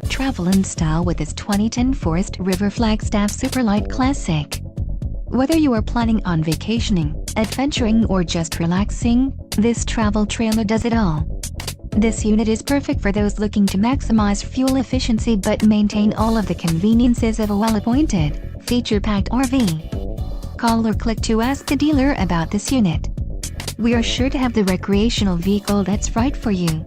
Travel in style with this 2010 Forest River Flagstaff Super Lite Classic. Whether you are planning on vacationing, adventuring or just relaxing, this travel trailer does it all. This unit is perfect for those looking to maximize fuel efficiency but maintain all of the conveniences of a well-appointed, feature-packed RV. Call or click to ask the dealer about this unit. We are sure to have the recreational vehicle that's right for you.